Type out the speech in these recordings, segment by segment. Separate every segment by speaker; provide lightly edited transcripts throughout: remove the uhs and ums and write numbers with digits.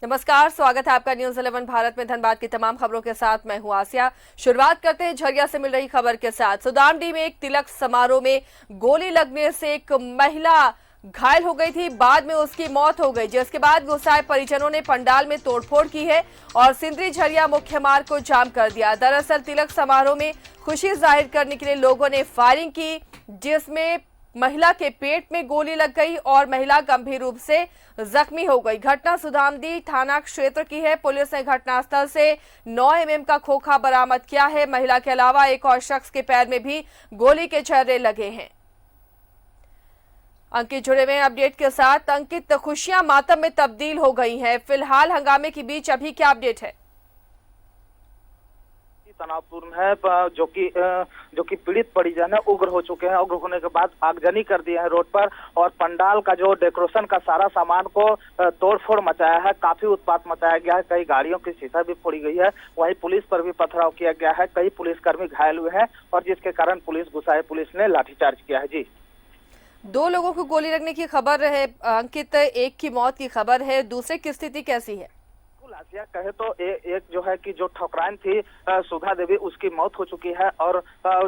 Speaker 1: नमस्कार, स्वागत है आपका न्यूज 11 भारत में धनबाद की तमाम खबरों के साथ मैं हूं आसिया। शुरुआत करते हैं झरिया से मिल रही खबर के साथ। सुदामडी में एक तिलक समारोह में गोली लगने से एक महिला घायल हो गई थी, बाद में उसकी मौत हो गई, जिसके बाद गुस्साए परिजनों ने पंडाल में तोड़फोड़ की है और सिंदरी झरिया मुख्य मार्ग को जाम कर दिया। दरअसल तिलक समारोह में खुशी जाहिर करने के लिए लोगों ने फायरिंग की, जिसमें महिला के पेट में गोली लग गई और महिला गंभीर रूप से जख्मी हो गई। घटना सुदामडी थाना क्षेत्र की है। पुलिस ने घटनास्थल से 9 mm का खोखा बरामद किया है। महिला के अलावा एक और शख्स के पैर में भी गोली के छर्रे लगे हैं। अंकित जुड़े हुए अपडेट के साथ। अंकित, खुशियां मातम में तब्दील हो गई हैं। फिलहाल हंगामे के बीच अभी क्या अपडेट है?
Speaker 2: तनावपूर्ण है, जो कि पीड़ित परिजन है उग्र हो चुके हैं। उग्र होने के बाद आगजनी कर दिए हैं रोड पर और पंडाल का जो डेकोरेशन का सारा सामान को तोड़फोड़ मचाया है। काफी उत्पात मचाया गया है। कई गाड़ियों की शीशा भी फोड़ी गई है। वहीं पुलिस पर भी पथराव किया गया है। कई पुलिसकर्मी घायल हुए हैं और जिसके कारण पुलिस ने लाठीचार्ज किया है। जी,
Speaker 1: 2 लोगों को गोली लगने की खबर है अंकित, एक की मौत की खबर है, दूसरे की स्थिति कैसी है?
Speaker 2: आसिया कहे तो एक जो है कि जो ठकुराइन थी सुधा देवी, उसकी मौत हो चुकी है और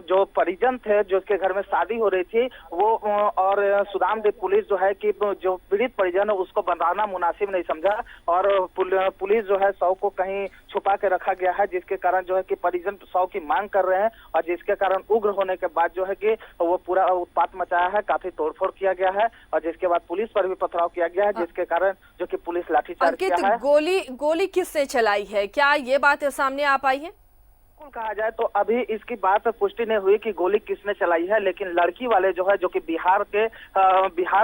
Speaker 2: जो परिजन थे जिसके घर में शादी हो रही थी वो और सुदामडी पुलिस जो है कि जो पीड़ित परिजन है उसको बनाना मुनासिब नहीं समझा और पुलिस जो है शव को कहीं छुपा के रखा गया है, जिसके कारण जो है कि परिजन शव की मांग कर रहे हैं और जिसके कारण उग्र होने के बाद जो है कि वो पूरा उत्पात मचाया है। काफी तोड़फोड़ किया गया है और जिसके बाद पुलिस पर भी पथराव किया गया है, जिसके कारण जो कि पुलिस लाठीचार्ज किया है।
Speaker 1: गोली किसने चलाई है, क्या ये बात सामने आ पाई है?
Speaker 2: बिल्कुल, कहा जाए तो अभी इसकी बात पुष्टि नहीं हुई कि गोली किसने चलाई है, लेकिन लड़की वाले जो है जो कि बिहार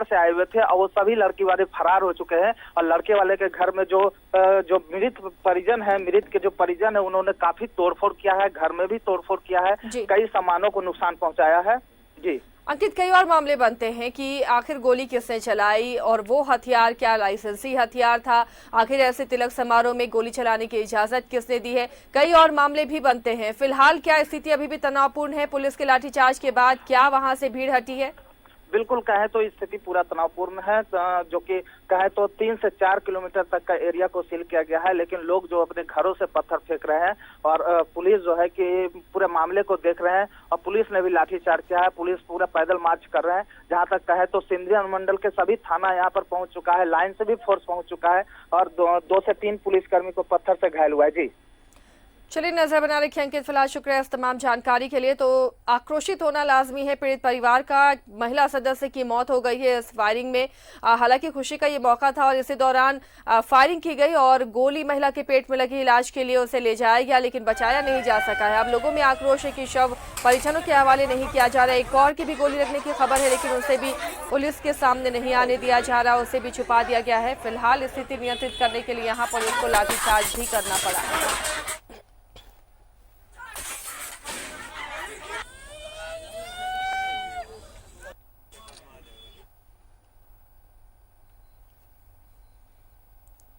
Speaker 2: से आए हुए थे और वो सभी लड़की वाले फरार हो चुके हैं और लड़के वाले के घर में जो मृत के जो परिजन है उन्होंने काफी तोड़फोड़ किया है। घर में भी तोड़फोड़ किया है, कई सामानों को नुकसान पहुंचाया है। जी
Speaker 1: अंकित, कई और मामले बनते हैं कि आखिर गोली किसने चलाई और वो हथियार क्या लाइसेंसी हथियार था, आखिर ऐसे तिलक समारोह में गोली चलाने की इजाजत किसने दी है। कई और मामले भी बनते हैं। फिलहाल क्या स्थिति अभी भी तनावपूर्ण है? पुलिस के लाठीचार्ज के बाद क्या वहां से भीड़ हटी है?
Speaker 2: बिल्कुल, कहे तो स्थिति पूरा तनावपूर्ण है, जो कि कहे तो 3 से 4 किलोमीटर तक का एरिया को सील किया गया है, लेकिन लोग जो अपने घरों से पत्थर फेंक रहे हैं और पुलिस जो है कि पूरे मामले को देख रहे हैं और पुलिस ने भी लाठीचार्ज किया है। पुलिस पूरा पैदल मार्च कर रहे हैं। जहां तक कहे तो सिंदरी अनुमंडल के सभी थाना यहाँ पर पहुंच चुका है, लाइन से भी फोर्स पहुंच चुका है और 2 से 3 पुलिसकर्मी को पत्थर से घायल हुआ है। जी
Speaker 1: चलिए, नजर बना रखिए अंकित। फिलहाल शुक्रिया इस तमाम जानकारी के लिए। तो आक्रोशित होना लाजमी है पीड़ित परिवार का। महिला सदस्य की मौत हो गई है इस फायरिंग में। हालांकि खुशी का ये मौका था और इसी दौरान फायरिंग की गई और गोली महिला के पेट में लगी। इलाज के लिए उसे ले जाया गया लेकिन बचाया नहीं जा सका है। अब लोगों में आक्रोश है कि शव परिजनों के हवाले नहीं किया जा रहा है। एक और की भी गोली लगने की खबर है लेकिन उसे भी पुलिस के सामने नहीं आने दिया जा रहा, उसे भी छुपा दिया गया है। फिलहाल स्थिति नियंत्रित करने के लिए यहाँ पुलिस को लाठीचार्ज भी करना पड़ा।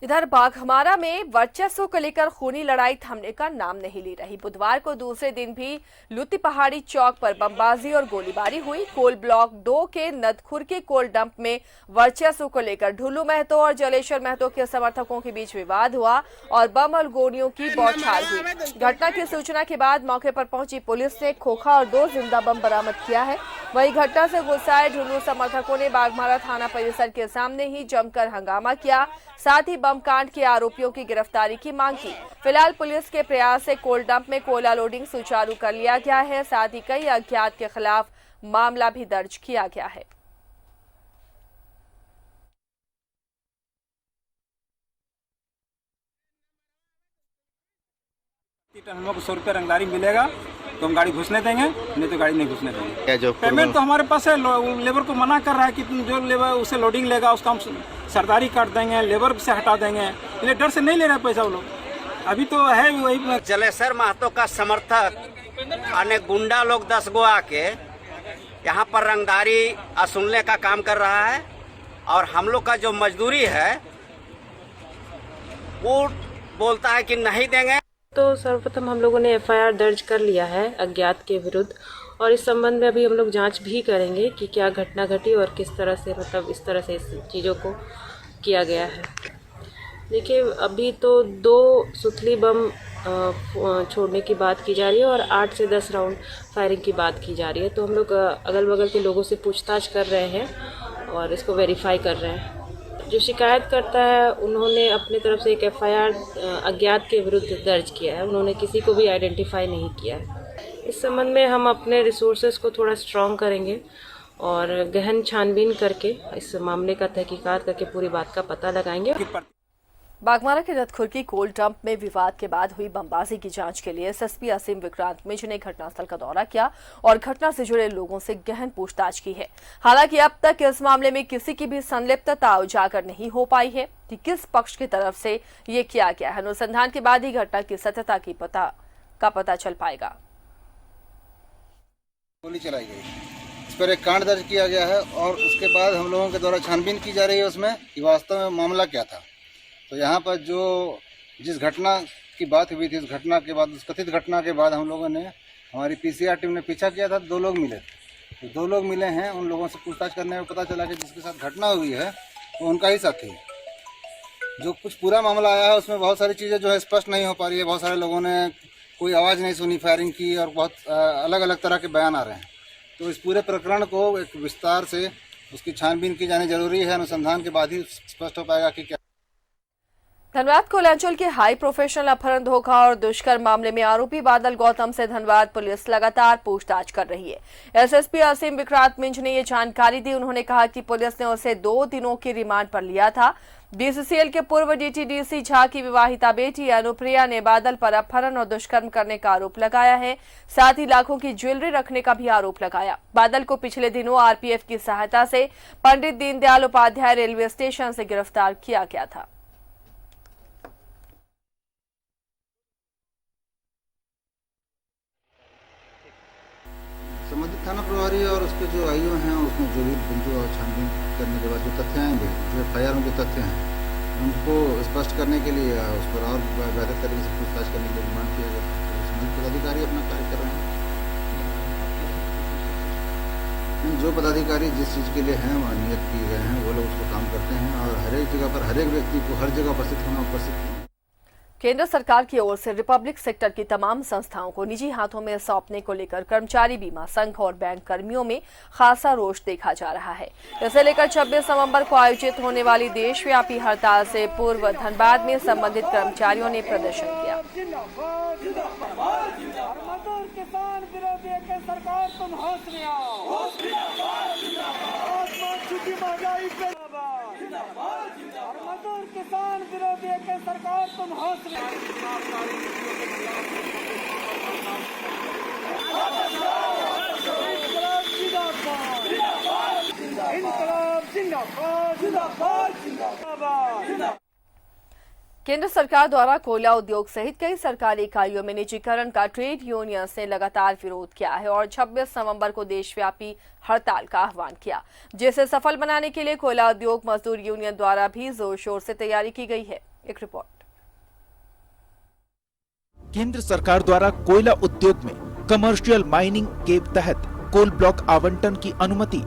Speaker 1: इधर बाघमारा में वर्चस्व को लेकर खूनी लड़ाई थमने का नाम नहीं ले रही। बुधवार को दूसरे दिन भी लुती पहाड़ी चौक पर बमबाजी और गोलीबारी हुई। कोल ब्लॉक 2 के नदखुर के कोल डंप में वर्चस्व को लेकर ढुल्लू महतो और जलेश्वर महतो के समर्थकों के बीच विवाद हुआ और बम और गोलियों की बौछार हुई। घटना की सूचना के बाद मौके पर पहुंची पुलिस ने खोखा और 2 जिंदा बम बरामद किया है। वही घटना से गुस्साए ढुल्लू समर्थकों ने बाघमारा थाना परिसर के सामने ही जमकर हंगामा किया, साथ ही बम कांड के आरोपियों की गिरफ्तारी की मांग की। फिलहाल पुलिस के प्रयास से कोल डंप में कोयला लोडिंग सुचारू कर लिया गया है, साथ ही कई अज्ञात के खिलाफ मामला भी दर्ज किया गया है।
Speaker 3: हम लोग को 100 रुपया रंगदारी मिलेगा तो हम गाड़ी घुसने देंगे, नहीं तो गाड़ी नहीं घुसने देंगे। पेमेंट तो हमारे पास है। लेबर को मना कर रहा है कि तुम जो लेबर उसे लोडिंग लेगा उसका हम सरदारी काट देंगे, लेबर से हटा देंगे। इसलिए डर से नहीं ले रहे पैसा वो लोग। अभी तो है वही।
Speaker 4: जलेश्वर महतो का समर्थक अनेक गुंडा लोग 10 गो आके यहाँ पर रंगदारी वसूलने का काम कर रहा है और हम लोग का जो मजदूरी है वो बोलता है कि नहीं देंगे।
Speaker 5: तो सर्वप्रथम हम लोगों ने एफआईआर दर्ज कर लिया है अज्ञात के विरुद्ध और इस संबंध में अभी हम लोग जांच भी करेंगे कि क्या घटना घटी और किस तरह से इस तरह से इस चीज़ों को किया गया है। देखिए, अभी तो 2 सुतली बम छोड़ने की बात की जा रही है और 8 से 10 राउंड फायरिंग की बात की जा रही है। तो हम लोग अगल बगल के लोगों से पूछताछ कर रहे हैं और इसको वेरीफाई कर रहे हैं। जो शिकायत करता है उन्होंने अपने तरफ से एक FIR अज्ञात के विरुद्ध दर्ज किया है। उन्होंने किसी को भी आइडेंटिफाई नहीं किया है। इस संबंध में हम अपने रिसोर्सेज को थोड़ा स्ट्रॉन्ग करेंगे और गहन छानबीन करके इस मामले का तहकीकात करके पूरी बात का पता लगाएंगे।
Speaker 1: बागमारा के नदखुर्की कोल डंप में विवाद के बाद हुई बमबाजी की जांच के लिए SSP असीम विक्रांत मिंज ने घटनास्थल का दौरा किया और घटना से जुड़े लोगों से गहन पूछताछ की है। हालांकि अब तक इस मामले में किसी की भी संलिप्तता उजागर नहीं हो पाई है कि किस पक्ष की तरफ से ये किया गया है। अनुसंधान के बाद ही घटना की सत्यता का पता चल पाएगा।
Speaker 6: गोली चलाई गई, इस पर एक कांड दर्ज किया गया है और उसके बाद हम लोगों के द्वारा छानबीन की जा रही है उसमें कि वास्तव में मामला क्या था। तो यहाँ पर जिस घटना की बात हुई थी, उस घटना के बाद, उस कथित घटना के बाद हम लोगों ने, हमारी PCR टीम ने पीछा किया था। 2 लोग मिले, तो 2 लोग मिले हैं। उन लोगों से पूछताछ करने में पता चला कि जिसके साथ घटना हुई है वो उनका ही साथी है। जो कुछ पूरा मामला आया है उसमें बहुत सारी चीज़ें जो है स्पष्ट नहीं हो पा रही है। बहुत सारे लोगों ने कोई आवाज़ नहीं सुनी, फायरिंग की और बहुत अलग अलग तरह के बयान आ रहे हैं। तो इस पूरे प्रकरण को एक विस्तार से उसकी छानबीन की जानी जरूरी है। अनुसंधान के बाद ही स्पष्ट हो पाएगा कि क्या।
Speaker 1: धनबाद कोयलांचल के हाई प्रोफेशनल अपहरण, धोखा और दुष्कर्म मामले में आरोपी बादल गौतम से धनबाद पुलिस लगातार पूछताछ कर रही है। SSP असीम विक्रांत मिंज ने ये जानकारी दी। उन्होंने कहा कि पुलिस ने उसे 2 दिनों की रिमांड पर लिया था। BCCL के पूर्व DTDC झा की विवाहिता बेटी अनुप्रिया ने बादल पर अपहरण और दुष्कर्म करने का आरोप लगाया है। साथ ही लाखों की ज्वेलरी रखने का भी आरोप लगाया। बादल को पिछले दिनों RPF की सहायता से पंडित दीनदयाल उपाध्याय रेलवे स्टेशन से गिरफ्तार किया गया था।
Speaker 6: संबंधित थाना प्रभारी और उसके जो आईओ हैं, उसमें जो भी बिंदु और छानबीन करने के बाद जो तथ्य आएंगे, जो FIR में जो तथ्य हैं, उनको स्पष्ट करने के लिए उस पर और बेहतर तरीके से पूछताछ करने के लिए रिमांड किया गया। तो संबंधित पदाधिकारी अपना कार्य कर रहे हैं। जो पदाधिकारी जिस चीज़ के लिए हैं नियत किए गए हैं, वो लोग उसको काम करते हैं और हर एक जगह पर, हर एक व्यक्ति को हर जगह उपस्थित होना।
Speaker 1: केंद्र सरकार की ओर से रिपब्लिक सेक्टर की तमाम संस्थाओं को निजी हाथों में सौंपने को लेकर कर्मचारी बीमा संघ और बैंक कर्मियों में खासा रोष देखा जा रहा है। इसे लेकर 26 नवंबर को आयोजित होने वाली देशव्यापी हड़ताल से पूर्व धनबाद में संबंधित कर्मचारियों ने प्रदर्शन किया।
Speaker 7: किसान विरोधी के सरकार तुम हौसले
Speaker 1: केंद्र सरकार द्वारा कोयला उद्योग सहित कई सरकारी इकाइयों में निजीकरण का ट्रेड यूनियंस ने लगातार विरोध किया है और 26 नवंबर को देशव्यापी हड़ताल का आह्वान किया, जिसे सफल बनाने के लिए कोयला उद्योग मजदूर यूनियन द्वारा भी जोर शोर से तैयारी की गई है। एक रिपोर्ट।
Speaker 8: केंद्र सरकार द्वारा कोयला उद्योग में कमर्शियल माइनिंग के तहत कोल ब्लॉक आवंटन की अनुमति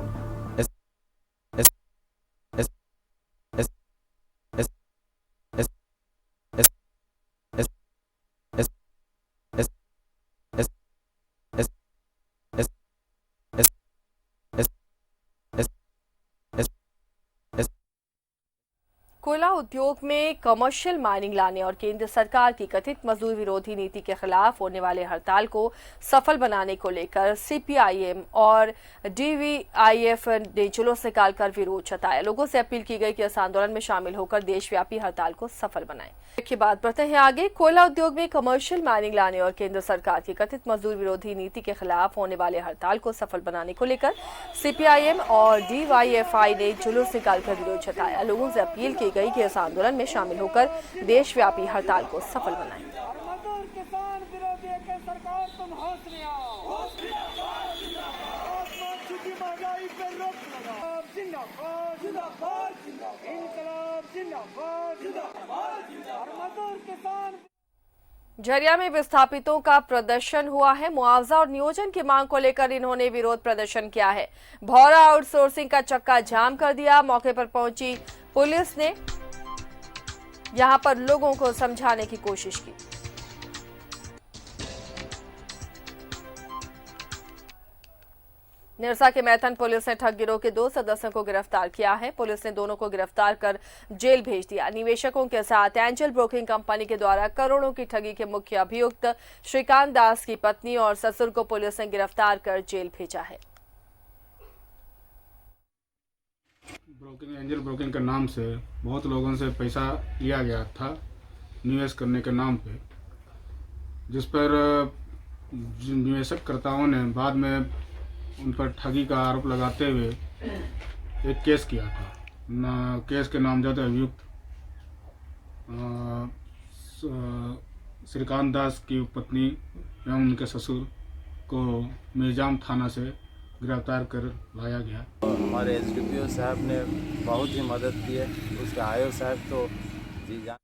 Speaker 1: कोयला उद्योग में कमर्शियल माइनिंग लाने और केंद्र सरकार की कथित मजदूर विरोधी नीति के खिलाफ होने वाले हड़ताल को सफल बनाने को लेकर CPIM और DVIF ने जुलूस निकालकर विरोध जताया। लोगों से अपील की गई कि इस आंदोलन में शामिल होकर देशव्यापी हड़ताल को सफल बनाएं। की बात बढ़ते हैं आगे। कोयला उद्योग में कमर्शियल माइनिंग लाने और केंद्र सरकार की कथित मजदूर विरोधी नीति के खिलाफ होने वाले हड़ताल को सफल बनाने को लेकर CPIM और DYFI ने जुलूस निकालकर विरोध जताया। लोगों से अपील की गई कि इस आंदोलन में शामिल होकर देशव्यापी हड़ताल को सफल बनाएं।
Speaker 7: किसान विरोधी के सरकार तुम हौसले महंगाई पे रोक लगाओ। जिंदाबाद जिंदाबाद इनकलाब जिंदाबाद जिंदाबाद मजदूर किसान।
Speaker 1: झरिया में विस्थापितों का प्रदर्शन हुआ है। मुआवजा और नियोजन की मांग को लेकर इन्होंने विरोध प्रदर्शन किया है। भौरा आउटसोर्सिंग का चक्का जाम कर दिया। मौके पर पहुंची पुलिस ने यहां पर लोगों को समझाने की कोशिश की। निरसा के मैथन पुलिस ने ठग गिरोह के 2 सदस्यों को गिरफ्तार किया है। पुलिस ने दोनों को गिरफ्तार कर जेल भेज दिया। निवेशकों के साथ एंजल ब्रोकिंग कंपनी के द्वारा करोड़ों की ठगी के मुख्य अभियुक्त श्रीकांत दास की पत्नी और ससुर को पुलिस ने गिरफ्तार कर जेल भेजा है।
Speaker 9: एंजल ब्रोकिंग के नाम से बहुत लोगों से पैसा लिया गया था निवेश करने के नाम पे, जिस पर निवेशकर्ताओं ने बाद में उन पर ठगी का आरोप लगाते हुए एक केस किया था। केस के नामजद अभियुक्त श्रीकांत दास की पत्नी एवं उनके ससुर को मिर्जाम थाना से गिरफ्तार कर लाया गया।
Speaker 10: हमारे एसडीपीओ साहब ने बहुत ही मदद की है, उसके आयो साहब तो जी जान।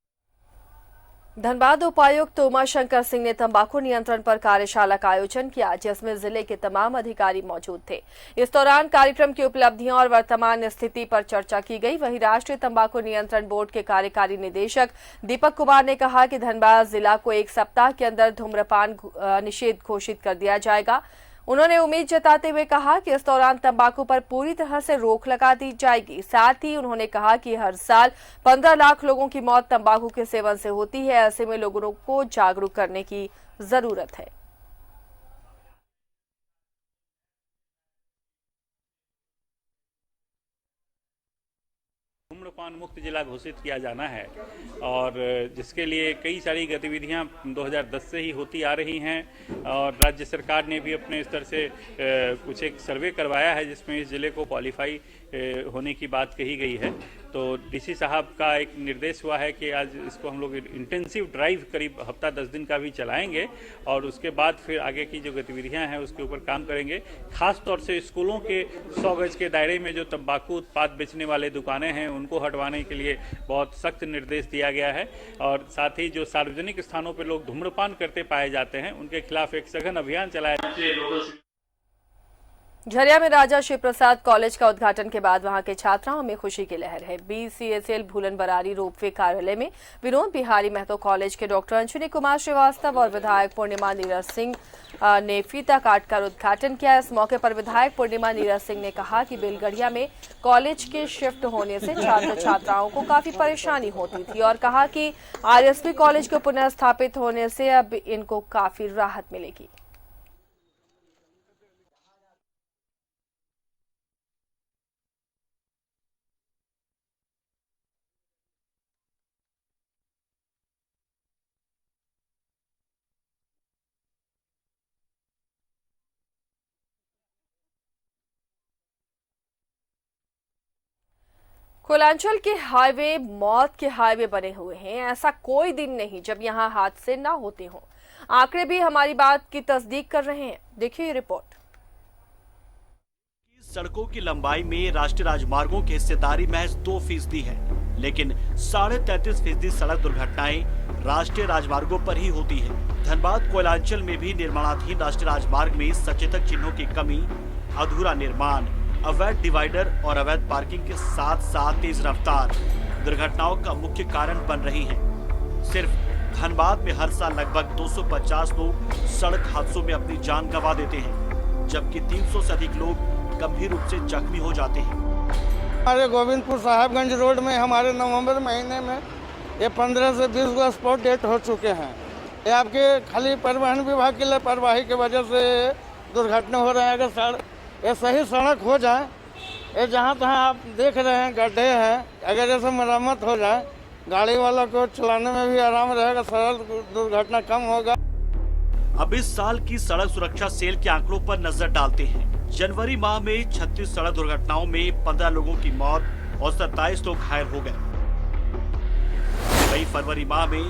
Speaker 1: धनबाद उपायुक्त उमाशंकर सिंह ने तंबाकू नियंत्रण पर कार्यशाला का आयोजन किया, जिसमें जिले के तमाम अधिकारी मौजूद थे। इस दौरान कार्यक्रम की उपलब्धियों और वर्तमान स्थिति पर चर्चा की गई। वहीं राष्ट्रीय तंबाकू नियंत्रण बोर्ड के कार्यकारी निदेशक दीपक कुमार ने कहा कि धनबाद जिला को 1 सप्ताह के अंदर धूम्रपान निषेध घोषित कर दिया जाएगा। उन्होंने उम्मीद जताते हुए कहा कि इस दौरान तंबाकू पर पूरी तरह से रोक लगा दी जाएगी। साथ ही उन्होंने कहा कि हर साल 15 लाख लोगों की मौत तंबाकू के सेवन से होती है। ऐसे में लोगों को जागरूक करने की जरूरत है।
Speaker 11: धूम्रपान मुक्त जिला घोषित किया जाना है और जिसके लिए कई सारी गतिविधियां 2010 से ही होती आ रही हैं और राज्य सरकार ने भी अपने स्तर से कुछ एक सर्वे करवाया है जिसमें इस जिले को क्वालिफाई होने की बात कही गई है। तो डीसी साहब का एक निर्देश हुआ है कि आज इसको हम लोग इंटेंसिव ड्राइव करीब हफ्ता 10 दिन का भी चलाएंगे और उसके बाद फिर आगे की जो गतिविधियां हैं उसके ऊपर काम करेंगे। खास तौर से स्कूलों के 100 गज के दायरे में जो तंबाकू उत्पाद बेचने वाले दुकानें हैं उनको हटवाने के लिए बहुत सख्त निर्देश दिया गया है और साथ ही जो सार्वजनिक स्थानों पर लोग धूम्रपान करते पाए जाते हैं उनके खिलाफ एक सघन अभियान चलाया।
Speaker 1: झरिया में राजा शिव प्रसाद कॉलेज का उद्घाटन के बाद वहां के छात्राओं में खुशी की लहर है। BCSL भूलन बरारी रोपवे कार्यालय में विनोद बिहारी महतो कॉलेज के डॉक्टर अंशुनी कुमार श्रीवास्तव और विधायक पूर्णिमा नीरज सिंह ने फीता काटकर उद्घाटन किया। इस मौके पर विधायक पूर्णिमा नीरज सिंह ने कहा कि बेलगढ़िया में कॉलेज के शिफ्ट होने से छात्र छात्राओं को काफी परेशानी होती थी और कहा कि RSP कॉलेज को पुनः स्थापित होने से अब इनको काफी राहत मिलेगी। कोलांचल के हाईवे मौत के हाईवे बने हुए हैं। ऐसा कोई दिन नहीं जब यहां हादसे ना होते हों। आंकड़े भी हमारी बात की तस्दीक कर रहे हैं। देखिए ये रिपोर्ट।
Speaker 12: सड़कों की लंबाई में राष्ट्रीय राजमार्गों की हिस्सेदारी महज 2% है, लेकिन 33.5% सड़क दुर्घटनाएं राष्ट्रीय राजमार्गों पर ही होती है। धनबाद कोयलांचल में भी निर्माणाधीन राष्ट्रीय राजमार्ग में सचेतक चिन्हों की कमी, अधूरा निर्माण, अवैध डिवाइडर और अवैध पार्किंग के साथ साथ तेज रफ्तार दुर्घटनाओं का मुख्य कारण बन रही हैं। सिर्फ धनबाद में हर साल लगभग 250 लोग सड़क हादसों में अपनी जान गंवा देते हैं, जबकि 300 से अधिक लोग गंभीर रूप से जख्मी हो जाते हैं।
Speaker 7: हमारे गोविंदपुर साहिबगंज रोड में हमारे नवंबर महीने में ये 15 से 20 गो स्पॉट डेट हो चुके हैं। ये आपके खाली परिवहन विभाग की लापरवाही की वजह से दुर्घटना हो रहे हैं। अगर ये सही सड़क हो जाए, ये जहाँ तहाँ आप देख रहे हैं गड्ढे हैं, अगर ऐसे मरम्मत हो जाए गाड़ी वालों को चलाने में भी आराम रहेगा, सड़क दुर्घटना कम होगा।
Speaker 12: अब इस साल की सड़क सुरक्षा सेल के आंकड़ों पर नजर डालते हैं। जनवरी माह में 36 सड़क दुर्घटनाओं में 15 लोगों की मौत और 27 लोग घायल हो गए। वहीं फरवरी माह में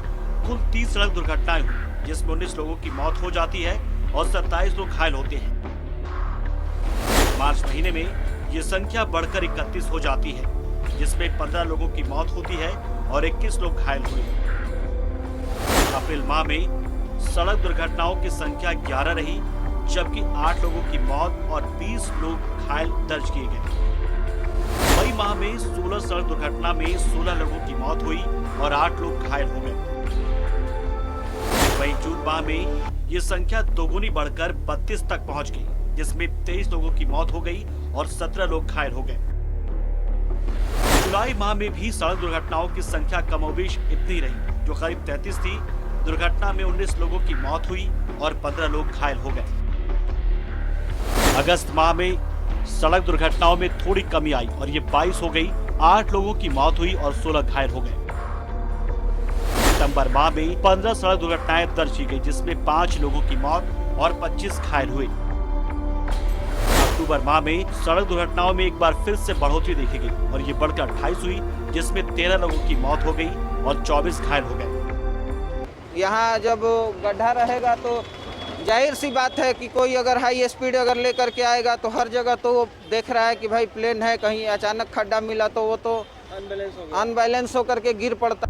Speaker 12: कुल 30 सड़क दुर्घटनाएं हुई, जिसमें 19 लोगों की मौत हो जाती है और 27 लोग घायल होते हैं। मार्च महीने में ये संख्या बढ़कर 31 हो जाती है, जिसमें 15 लोगों की मौत होती है और 21 लोग घायल हुए। अप्रैल माह में सड़क दुर्घटनाओं की संख्या 11 रही, जबकि 8 लोगों की मौत और 20 लोग घायल दर्ज किए गए। मई माह में 16 सड़क दुर्घटना में 16 लोगों की मौत हुई और 8 लोग घायल हो गए। वहीं जून माह में ये संख्या दोगुनी बढ़कर 32 तक पहुंच गई, जिसमें 23 लोगों की मौत हो गई और 17 लोग घायल हो गए। जुलाई माह में भी सड़क दुर्घटनाओं की संख्या कमोबेश इतनी रही, जो करीब 33 थी। दुर्घटना में 19 लोगों की मौत हुई और 15 लोग घायल हो गए। अगस्त माह में सड़क दुर्घटनाओं में थोड़ी कमी आई और ये 22 हो गई। 8 लोगों की मौत हुई और 16 घायल हो गए। सितंबर माह में 15 सड़क दुर्घटनाएं दर्ज की गई, जिसमें 5 लोगों की मौत और 25 घायल हुए। अक्टूबर माह में सड़क दुर्घटनाओं में एक बार फिर से बढ़ोतरी देखी गई और ये बढ़कर 28 हुई, जिसमें 13 लोगों की मौत हो गई और 24 घायल हो गए।
Speaker 13: यहाँ जब गड्ढा रहेगा तो जाहिर सी बात है कि कोई अगर हाई स्पीड अगर लेकर के आएगा तो हर जगह तो वो देख रहा है कि भाई प्लेन है, कहीं अचानक खड्डा मिला तो वो तो अनबैलेंस होकर के गिर पड़ता।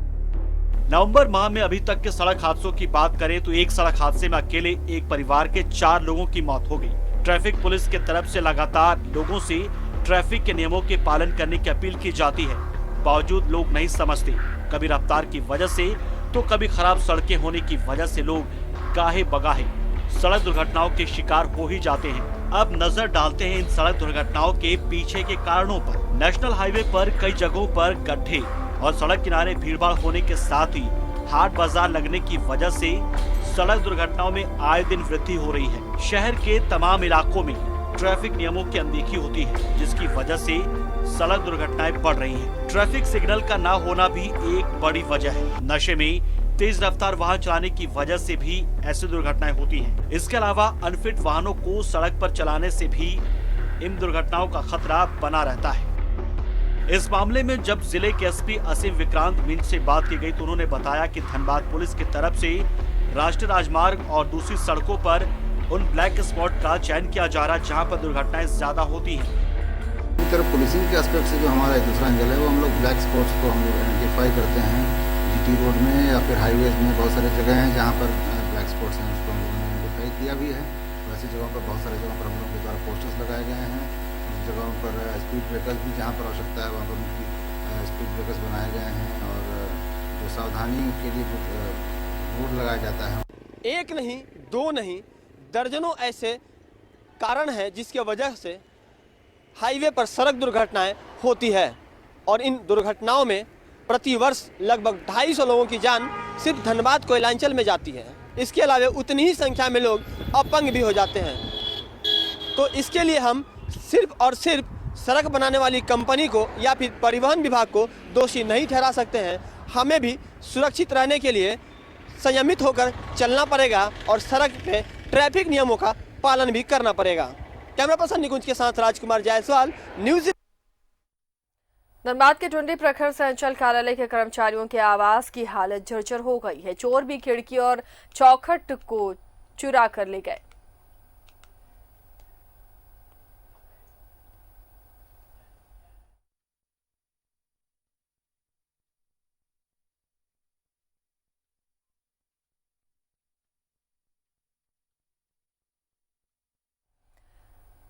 Speaker 12: नवंबर माह में अभी तक के सड़क हादसों की बात करें तो एक सड़क हादसे में अकेले एक परिवार के 4 लोगों की मौत हो गई। ट्रैफिक पुलिस के तरफ से लगातार लोगों से ट्रैफिक के नियमों के पालन करने की अपील की जाती है, बावजूद लोग नहीं समझते। कभी रफ्तार की वजह से तो कभी खराब सड़कें होने की वजह से लोग गाहे बगाहे सड़क दुर्घटनाओं के शिकार हो ही जाते हैं। अब नजर डालते हैं इन सड़क दुर्घटनाओं के पीछे के कारणों पर। नेशनल हाईवे पर कई जगहों पर गड्ढे और सड़क किनारे भीड़भाड़ होने के साथ ही हाट बाजार लगने की वजह से सड़क दुर्घटनाओं में आए दिन वृद्धि हो रही है। शहर के तमाम इलाकों में ट्रैफिक नियमों की अनदेखी होती है, जिसकी वजह से सड़क दुर्घटनाएं बढ़ रही हैं। ट्रैफिक सिग्नल का ना होना भी एक बड़ी वजह है। नशे में तेज रफ्तार वाहन चलाने की वजह से भी ऐसी दुर्घटनाएं होती हैं। इसके अलावा अनफिट वाहनों को सड़क पर चलाने से भी इन दुर्घटनाओं का खतरा बना रहता है। इस मामले में जब जिले के एसपी असीम विक्रांत मिंज से बात की गई तो उन्होंने बताया कि धनबाद पुलिस की तरफ से राष्ट्रीय राजमार्ग और दूसरी सड़कों पर उन ब्लैक स्पॉट का चयन किया जा रहा है जहां पर दुर्घटनाएं ज्यादा होती हैं।
Speaker 6: इस तरह पुलिसिंग के एस्पेक्ट से जो हमारा एक दूसरा एंगल है वो हम लोग ब्लैक स्पॉट्स को हम लोग आइडेंटिफाई करते हैं। जीटी रोड में या फिर हाईवेज में बहुत सारे जगह हैं जहाँ पर ब्लैक स्पॉट्स हैं, उसको हम लोगों ने आइडेंटिफाई किया भी है। वैसी जगहों पर बहुत सारे जगहों पर हम लोग के द्वारा पोस्टर्स लगाए गए हैं। उस जगहों पर स्पीड ब्रेकर्स भी जहाँ पर आवश्यकता है वहाँ पर उनकी स्पीड ब्रेकर्स बनाए गए हैं और जो सावधानी के लिए बोर्ड लगाया जाता है।
Speaker 14: एक नहीं, दो नहीं, दर्जनों ऐसे कारण हैं जिसके वजह से हाईवे पर सड़क दुर्घटनाएं होती है और इन दुर्घटनाओं में प्रतिवर्ष लगभग 250 लोगों की जान सिर्फ धनबाद कोयलांचल में जाती है। इसके अलावा उतनी ही संख्या में लोग अपंग भी हो जाते हैं। तो इसके लिए हम सिर्फ और सिर्फ सड़क बनाने वाली कंपनी को या फिर परिवहन विभाग को दोषी नहीं ठहरा सकते हैं। हमें भी सुरक्षित रहने के लिए संयमित होकर चलना पड़ेगा और सड़क पे ट्रैफिक नियमों का पालन भी करना पड़ेगा। कैमरा पर्सन निकुंज के साथ राजकुमार जायसवाल, न्यूज़।
Speaker 1: धनबाद के टुंडी प्रखर संचल कार्यालय के कर्मचारियों के आवास की हालत जर्जर हो गई है। चोर भी खिड़की और चौखट को चुरा कर ले गए।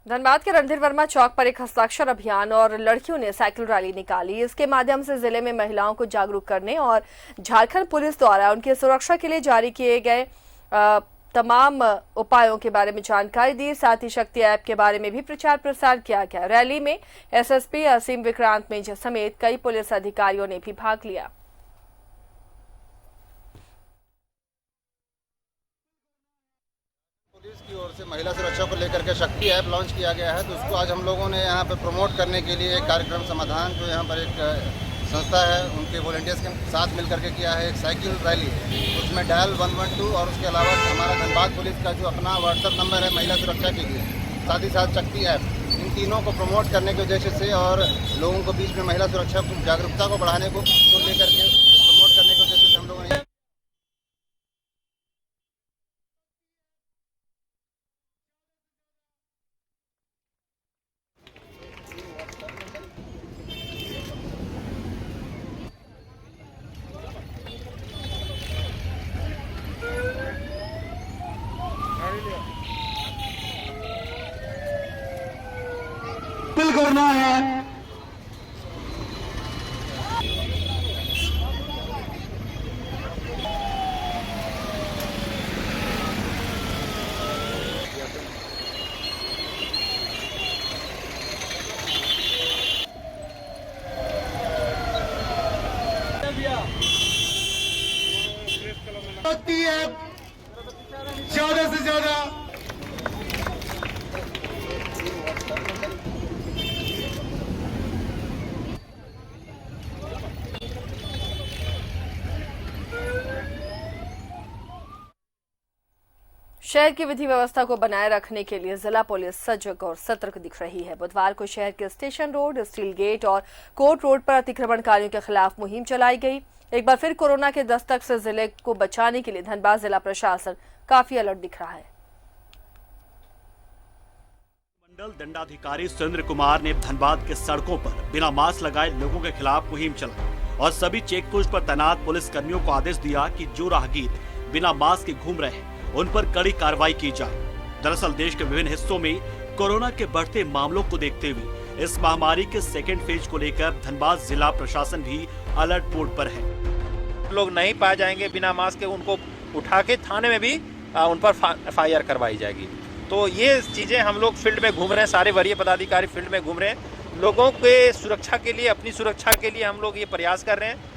Speaker 1: धनबाद के रणधीर वर्मा चौक पर एक हस्ताक्षर अभियान और लड़कियों ने साइकिल रैली निकाली। इसके माध्यम से जिले में महिलाओं को जागरूक करने और झारखंड पुलिस द्वारा उनकी सुरक्षा के लिए जारी किए गए तमाम उपायों के बारे में जानकारी दी। साथ ही शक्ति ऐप के बारे में भी प्रचार प्रसार किया गया। रैली में एसएसपी असीम विक्रांत मिंज समेत कई पुलिस अधिकारियों ने भी भाग लिया।
Speaker 6: पुलिस की ओर से महिला सुरक्षा को लेकर के शक्ति ऐप लॉन्च किया गया है, तो उसको आज हम लोगों ने यहाँ पर प्रमोट करने के लिए एक कार्यक्रम समाधान जो यहाँ पर एक संस्था है उनके वॉलंटियर्स के साथ मिलकर के किया है एक साइकिल रैली। उसमें डायल 112 और उसके अलावा हमारा धनबाद पुलिस का जो अपना व्हाट्सएप नंबर है महिला सुरक्षा के लिए, साथ ही साथ शक्ति ऐप, इन तीनों को प्रमोट करने के उद्देश्य से और लोगों को बीच में महिला सुरक्षा जागरूकता को बढ़ाने को लेकर के प्रमोट करने के उद्देश्य से हम लोगों ने
Speaker 15: करना है होती है ज्यादा से ज्यादा
Speaker 1: शहर की विधि व्यवस्था को बनाए रखने के लिए जिला पुलिस सजग और सतर्क दिख रही है। बुधवार को शहर के स्टेशन रोड, स्टील गेट और कोर्ट रोड पर अतिक्रमणकारियों के खिलाफ मुहिम चलाई गई। एक बार फिर कोरोना के दस्तक से जिले को बचाने के लिए धनबाद जिला प्रशासन काफी अलर्ट दिख रहा है।
Speaker 12: मंडल दंडाधिकारी सुरेंद्र कुमार ने धनबाद के सड़कों पर बिना मास्क लगाए लोगों के खिलाफ मुहिम चलाई और सभी चेक पोस्ट पर तैनात पुलिस कर्मियों को आदेश दिया कि जो राहगीर बिना मास्क के घूम रहे हैं उन पर कड़ी कार्रवाई की जाए। दरअसल देश के विभिन्न हिस्सों में कोरोना के बढ़ते मामलों को देखते हुए इस महामारी के सेकेंड फेज को लेकर धनबाद जिला प्रशासन भी अलर्ट मोड पर है।
Speaker 16: लोग नहीं पाए जाएंगे बिना मास्क के, उनको उठा के थाने में भी उन पर FIR करवाई जाएगी। तो ये चीजें हम लोग फील्ड में घूम रहे हैं, सारे वरीय पदाधिकारी फील्ड में घूम रहे हैं। लोगों के सुरक्षा के लिए, अपनी सुरक्षा के लिए हम लोग ये प्रयास कर रहे हैं।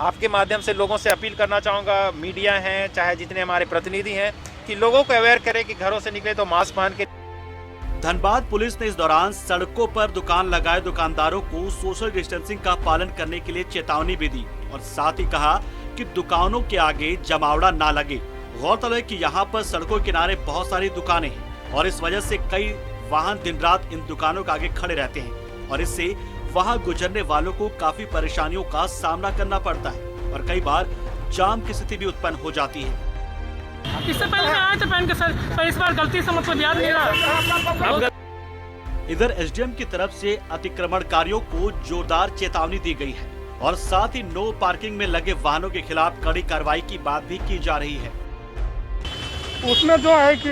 Speaker 16: आपके माध्यम से लोगों से अपील करना चाहूँगा, मीडिया हैं चाहे जितने हमारे प्रतिनिधि हैं, कि लोगों को अवेयर करें कि घरों से निकले तो मास्क पहन के।
Speaker 12: धनबाद पुलिस ने इस दौरान सड़कों पर दुकान लगाए दुकानदारों को सोशल डिस्टेंसिंग का पालन करने के लिए चेतावनी भी दी और साथ ही कहा कि दुकानों के आगे जमावड़ा ना लगे। गौरतलब है कि यहाँ पर सड़कों के किनारे बहुत सारी दुकानें हैं और इस वजह से कई वाहन दिन रात इन दुकानों के आगे खड़े रहते हैं और इससे वहां गुजरने वालों को काफी परेशानियों का सामना करना पड़ता है और कई बार जाम की स्थिति भी उत्पन्न हो जाती है।
Speaker 17: इससे पहले मैं आया था पहन के सर, पर इस बार गलती से मुझको याद नहीं रहा।
Speaker 12: इधर SDM की तरफ से अतिक्रमणकारियों को जोरदार चेतावनी दी गई है और साथ ही नो पार्किंग में लगे वाहनों के खिलाफ कड़ी कार्रवाई की बात भी की जा रही है।
Speaker 17: उसमें जो है कि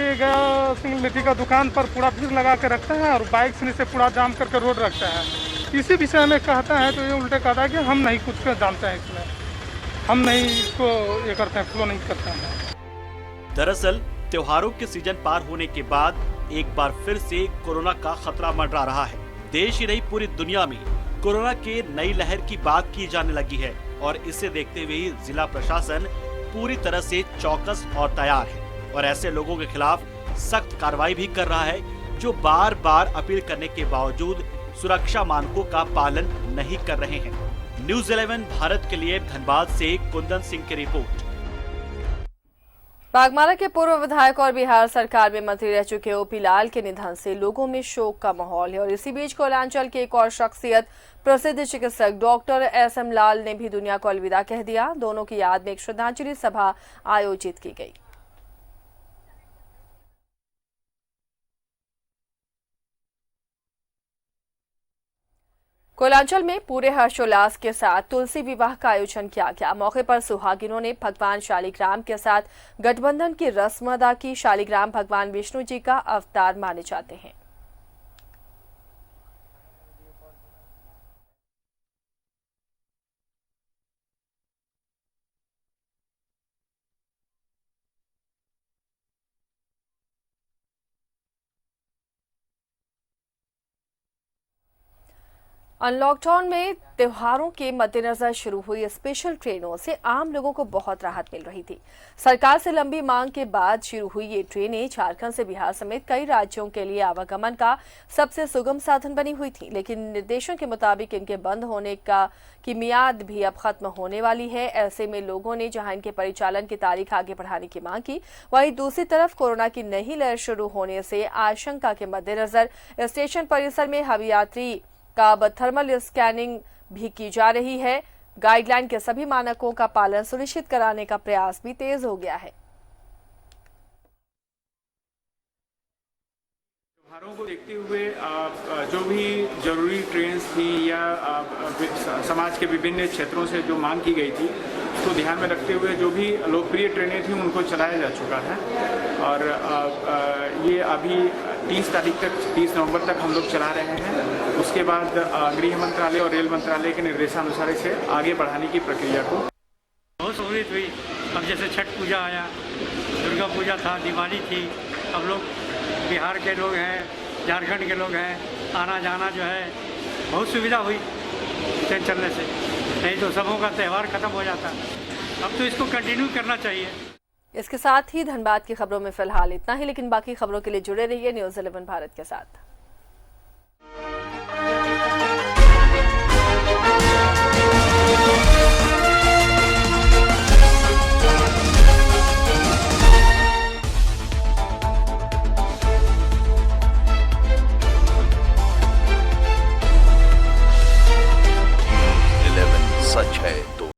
Speaker 17: सिंह मिट्टी का दुकान पर पूरा भीड़ लगा के रखता है और बाइक से पूरा जाम करके रोड रखता है। इसी विषय में कहता है तो ये उल्टे कहता है कि हम नहीं कुछ जानते हैं, इसमें हम नहीं इसको ये करते हैं, फ्लो नहीं करते हैं।
Speaker 12: दरअसल त्योहारों के सीजन पार होने के बाद एक बार फिर से कोरोना का खतरा मंडरा रहा है। देश ही नहीं पूरी दुनिया में कोरोना के नई लहर की बात की जाने लगी है और इसे देखते हुए जिला प्रशासन पूरी तरह से चौकस और तैयार है और ऐसे लोगों के खिलाफ सख्त कार्रवाई भी कर रहा है जो बार बार अपील करने के बावजूद सुरक्षा मानकों का पालन नहीं कर रहे हैं। न्यूज़ 11 भारत के लिए धनबाद से कुंदन सिंह की रिपोर्ट।
Speaker 1: बागमारा के पूर्व विधायक और बिहार सरकार में मंत्री रह चुके ओपी लाल के निधन से लोगों में शोक का माहौल है और इसी बीच कोयलांचल के एक और शख्सियत प्रसिद्ध चिकित्सक डॉक्टर SM लाल ने भी दुनिया को अलविदा कह दिया। दोनों की याद में एक श्रद्धांजलि सभा आयोजित की गई। कोयलांचल में पूरे हर्षोल्लास के साथ तुलसी विवाह का आयोजन किया गया। मौके पर सुहागिनों ने भगवान शालिग्राम के साथ गठबंधन की रस्म अदा की। शालिग्राम भगवान विष्णु जी का अवतार माने जाते हैं। अनलॉकडाउन में त्योहारों के मद्देनजर शुरू हुई स्पेशल ट्रेनों से आम लोगों को बहुत राहत मिल रही थी। सरकार से लंबी मांग के बाद शुरू हुई ये ट्रेनें झारखंड से बिहार समेत कई राज्यों के लिए आवागमन का सबसे सुगम साधन बनी हुई थी, लेकिन निर्देशों के मुताबिक इनके बंद होने की मियाद भी अब खत्म होने वाली है। ऐसे में लोगों ने जहां इनके परिचालन की तारीख आगे बढ़ाने की मांग की, वहीं दूसरी तरफ कोरोना की नई लहर शुरू होने से आशंका के मद्देनजर स्टेशन परिसर में हवाई यात्री का अब थर्मल स्कैनिंग भी की जा रही है। गाइडलाइन के सभी मानकों का पालन सुनिश्चित कराने का प्रयास भी तेज हो गया है।
Speaker 3: त्योहारों को देखते हुए जो भी जरूरी ट्रेन थी या समाज के विभिन्न क्षेत्रों से जो मांग की गई थी उसको ध्यान में रखते हुए जो भी लोकप्रिय ट्रेनें थी उनको चलाया जा चुका है और ये अभी 30 तारीख तक 30 नवंबर तक हम लोग चला रहे हैं। उसके बाद गृह मंत्रालय और रेल मंत्रालय के निर्देशानुसार इसे आगे बढ़ाने की प्रक्रिया को
Speaker 18: बहुत सहूलियत हुई। अब जैसे छठ पूजा आया, दुर्गा पूजा था, दिवाली थी, अब लोग बिहार के लोग हैं, झारखंड के लोग हैं, आना जाना जो है बहुत सुविधा हुई ट्रेन चलने से। नहीं तो सबों का त्यौहार खत्म हो जाता। अब तो इसको कंटिन्यू करना चाहिए।
Speaker 1: इसके साथ ही धनबाद की खबरों में फिलहाल इतना ही, लेकिन बाकी खबरों के लिए जुड़े रहिए न्यूज़ 11 भारत के साथ।